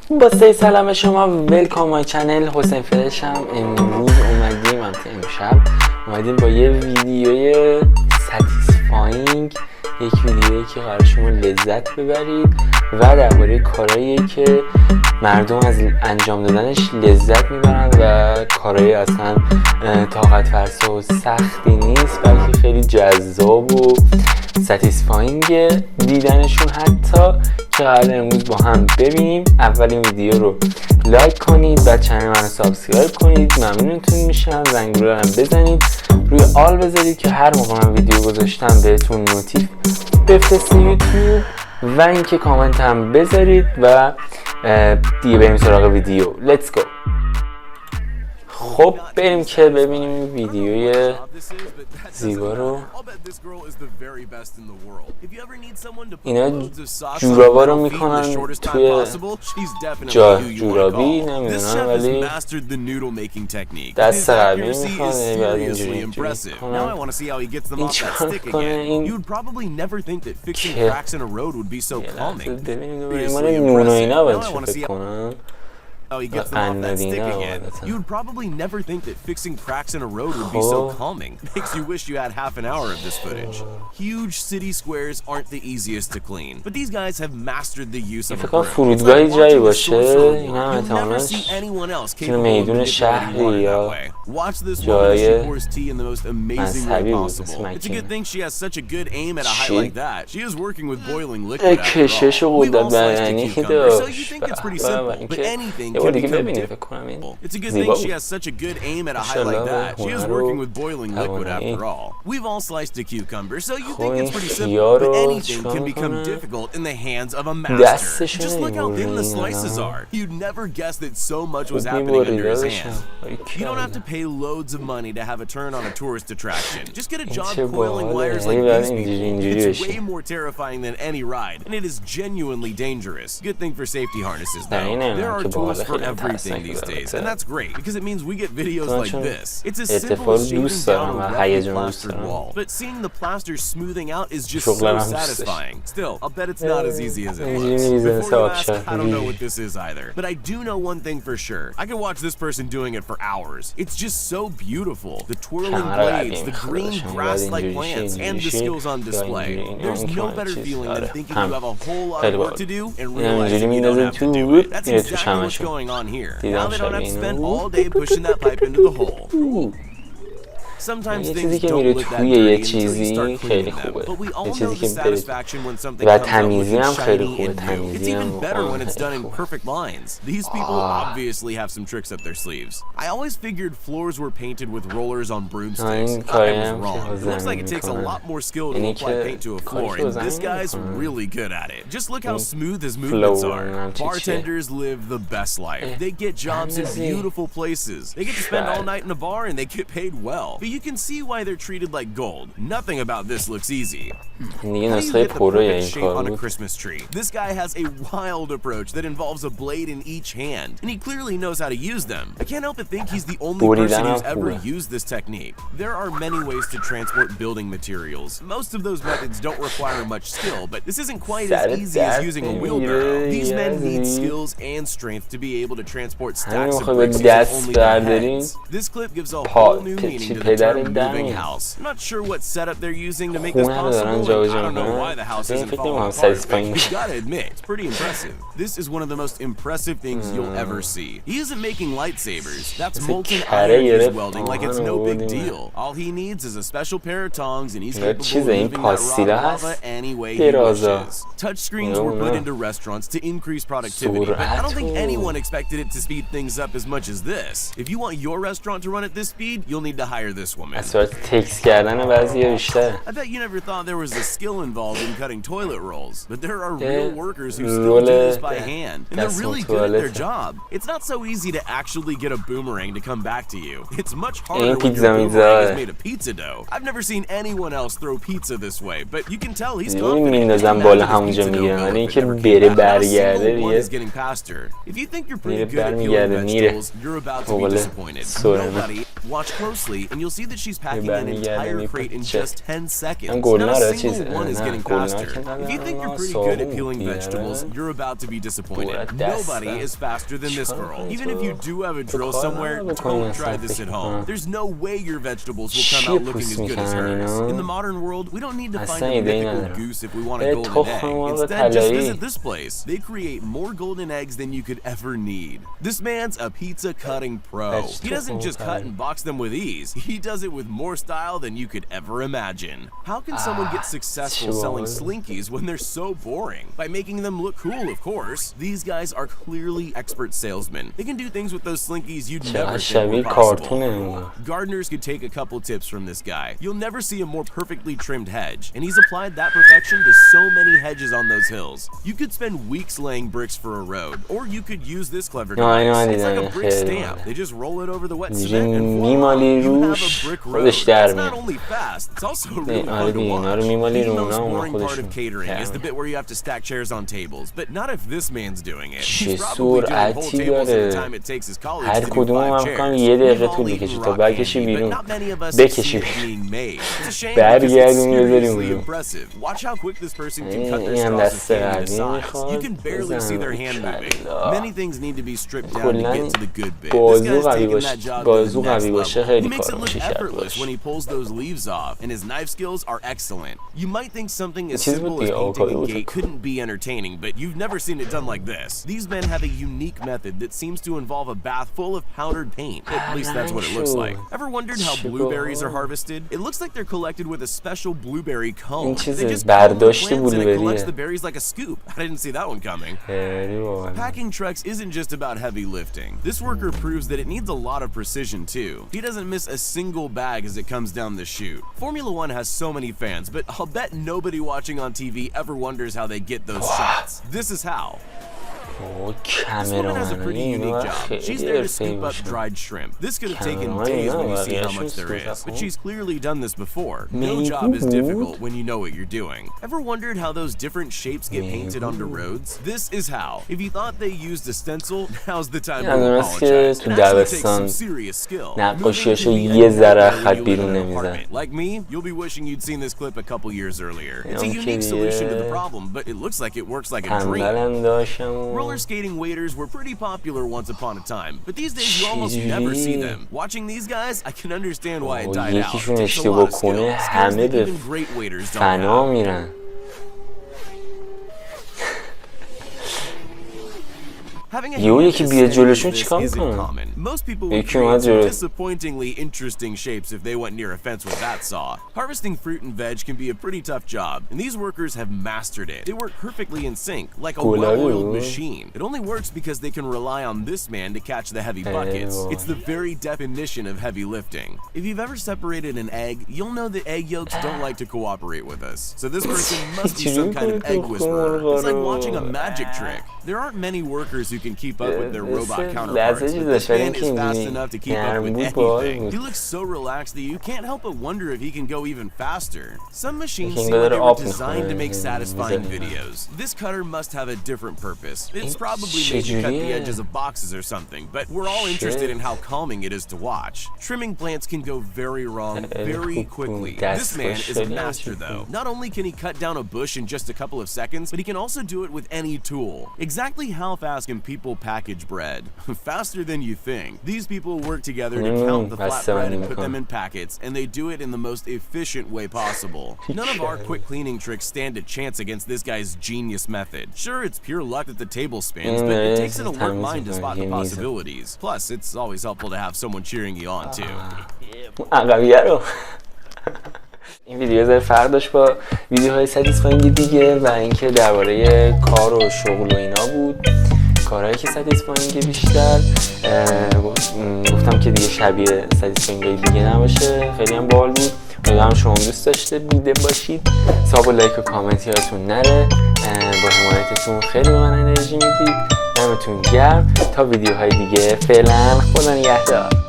با سلام شما، ویلکام مای چنل. حسین فرشم. امروز امشب اومدیم با یه ویدیوی ستیفاینگ، یک ویدیویی که قرار شما لذت ببرید و درباره کارهایی که مردم از انجام دادنش لذت میبرن و کارهای اصلا طاقت فرسا و سختی نیست، بلکه خیلی جذاب و ستیفاینگ دیدنشون حتی، که قرار امروز با هم ببینیم. اولین ویدیو رو لایک کنید و چنل منو سابسکرایب کنید، ممنونتون میشم. زنگوله رو هم بزنید، روی آل بذارید که هر موقع من ویدیو گذاشتم بهتون نوتیف بفرسته یوتیوب، و اینکه کامنت هم بذارید و دیگه بریم سراغ ویدیو. لیتس گو. خب بریم که ببینیم این ویدیوی زیبا رو. اینا جورابا رو میکنن توی جورابی، نمیدونم، ولی دست قوی میخوان، بعد اینجوری میکنن. این چیکار میکنه؟ این که ببینید مال نون و اینا باید چه فکر کنم. You'd probably never think that fixing cracks in a road would be so calming. Makes you wish you had half an hour of this footage. Huge city squares aren't the easiest to clean, but these guys have mastered the use of a broom. فرودگاهی جایی باشه، این هم احتمالاً توی میدون شهری یا جای مذهبی بود، مثل مکه. کشش و قدرت بیانی داشت و اینکه یه بار دیگه ببینید، فکر کنم این زیبا بود. ماشاءالله خب این خیار رو چیکار میکنه؟ دستشو نمیبورید، You don't have to pay loads of money to have a turn on a tourist attraction. Just get a job coiling wires like these people. It's way more terrifying than any ride, and it is genuinely dangerous. Good thing for safety harnesses though. There are tools for everything these days, and that's great because it means we get videos like this. It's as simple as shaving down a roughly plastered wall, but seeing the plaster smoothing out is just so satisfying. Still, I'll bet it's not as easy as it looks. Before you ask, I don't know what this is either, but I do know one thing for sure. I could watch this person doing it for hours. It's just so beautiful. The twirling blades, the green grass-like plants, and the skills on display. There's no better feeling than thinking you have a whole lot of work to do and realizing you don't have to do it. That's exactly what's going on here. Now they don't have to spend all day pushing that pipe into the hole. Sometimes things don't look that dirty until you start cleaning them, but we all know the satisfaction when something comes out looking shiny and new. It's even better when it's done in perfect lines. These people obviously have some tricks up their sleeves. I always figured floors were painted with rollers on broomsticks. I was wrong. It looks like it takes a lot more skill to apply paint to a floor, and this guy's really good at it. Just look how smooth his movements are. Bartenders live the best life. They get jobs in beautiful places. They get to spend all night in a bar and they get paid well. But you can see why they're treated like gold. Nothing about this looks easy. How do you get the perfect shape on a Christmas tree? This guy has a wild approach that involves a blade in each hand, and he clearly knows how to use them. I can't help but think he's the only person who's ever used this technique. There are many ways to transport building materials. Most of those methods don't require much skill, but this isn't quite as easy as using a wheelbarrow. These men need skills and strength to be able to transport stacks of bricks with only their hands. This clip gives a whole new meaning to the term moving house. I'm not sure what setup they're using to make this possible. I don't know why the house isn't falling apart, but you gotta admit, it's pretty impressive. This is one of the most impressive things you'll ever see. He isn't making lightsabers. That's molten iron he's welding like it's no big deal. All he needs is a special pair of tongs, and he's capable of moving that raw lava any way he wishes. Touch screens were put into restaurants to increase productivity, but I don't think anyone expected it to speed things up as much as this. If you want your restaurant to run at this speed, you'll need to hire this woman. تکس کردن بعضی بیشتر. I bet you never thought there was a skill involved in cutting toilet rolls, but there are real workers who still do this by hand, and they're really good at their job. It's not so easy to actually get a boomerang to come back to you. It's much harder when your boomerang is made of pizza dough. I've never seen anyone else throw pizza this way, but you can tell he's confident that pizza dough is getting past her. If you think you're pretty good at peeling vegetables, you're about to be disappointed. Nobody. Watch closely, and you'll see that she's packing an entire crate in just 10 seconds. Not a single one is getting faster. If you think you're pretty good at peeling vegetables, you're about to be disappointed. Nobody is faster than this girl. Even if you do have a drill somewhere, don't try this at home. There's no way your vegetables will come out looking as good as hers. In the modern world, we don't need to find a mythical goose if we want a golden egg. Instead, just visit this place. They create more golden eggs than you could ever need. This man's a pizza cutting pro. He doesn't just cut and box them with ease. He does it with more style than you could ever imagine. How can someone get successful selling slinkies when they're so boring? By making them look cool, of course. These guys are clearly expert salesmen. They can do things with those slinkies you'd never think were possible. Gardeners could take a couple tips from this guy. You'll never see a more perfectly trimmed hedge, and he's applied that perfection to so many hedges on those hills. You could spend weeks laying bricks for a road, or you could use this clever device. It's like a brick stamp. They just roll it over the wet cement and voila, you have a brick road. It's not only fast, it's also really fun to watch. The most boring part of catering is the bit where you have to stack chairs on tables, but not if this man's doing it. He's probably doing whole tables in the time it takes his colleagues to do 5 chairs. We've all eaten raw candy, but not many of us have seen it being made. It's a shame because it's seriously impressive. Watch how quick this person can cut their straws and fan into size. You can barely see their hand moving. Many things need to be stripped down to get to the good bit. This guy's taking that job to the next level. He makes it look effortless when he pulls those leaves off, and his knife skills are excellent. You might think something as simple as painting a gate couldn't be entertaining, but you've never seen it done like this. These men have a unique method that seems to involve a bath full of powdered paint. At least that's what it looks like. Ever wondered how blueberries are harvested? It looks like they're collected with a special blueberry comb. They just comb the plants and it collects the berries like a scoop. I didn't see that one coming. Packing trucks isn't just about heavy lifting. This worker proves that it needs a lot of precision too. He doesn't miss a single bag as it comes down the chute. Formula One has so many fans, but I'll bet nobody watching on TV ever wonders how they get those shots. This is how. This woman has a pretty unique job. She's there to scoop up dried shrimp. This could have taken days when you see how much there is, but she's clearly done this before. No job is difficult when you know what you're doing. Ever wondered how those different shapes get painted onto roads? This is how. If you thought they used a stencil, now's the time to apologize. It actually takes some serious skill. Like me, you'll be wishing you'd seen this clip a couple years earlier. It's a unique solution to the problem, but it looks like it works like a dream. Roller skating waiters were pretty popular once upon a time, but these days you almost never see them. Watching these guys, I can understand why it died out. It takes a lot of skill. Skills that even great waiters don't have. یکی بیاد جلوشون چیکار میکنه؟ Most people would create some disappointingly interesting shapes if they went near a fence with that saw. Harvesting fruit and veg can be a pretty tough job, and these workers have mastered it. They work perfectly in sync, like a well-oiled machine. It only works because they can rely on this man to catch the heavy buckets. It's the very definition of heavy lifting. If you've ever separated an egg, you'll know that egg yolks don't like to cooperate with us. So this person must be some kind of egg whisperer. It's like watching a magic trick. There aren't many workers who can keep up with their robot counterparts, but this man is fast enough to keep up with anything. He looks so relaxed that you can't help but wonder if he can go even faster. Some machines seem like they were designed to make satisfying videos. This cutter must have a different purpose. It's probably made to cut the edges of boxes or something, but we're all interested in how calming it is to watch. Trimming plants can go very wrong very quickly. This man is a master though. Not only can he cut down a bush in just a couple of seconds, but he can also do it with any tool. Exactly how fast can people package bread? Faster than you think. These people work together to count the flat bread and put them in packets, and they do it in the most efficient way possible. None of our quick cleaning tricks stand a chance against this guy's genius method. Sure, it's pure luck that the table spins, but it takes an alert mind to spot the possibilities. Plus, it's always helpful to have someone cheering you on too. این ویدیو زیر فرق داشت با ویدیوهای ستیفاینگ دیگه و اینکه درباره کار و شغل و اینا بود، کارهایی که ستیفاینگ بیشتر. گفتم که دیگه شبیه ستیفاینگ دیگه نباشه. خیلی هم باحال بود. امیدوارم شما دوست داشته دیده باشید. ساب و لایک و کامنت یادتون نره. با حمایتتون خیلی به من انرژی میدید. دمتون گرم. تا ویدیوهای دیگه فعلا خدا نگهدار.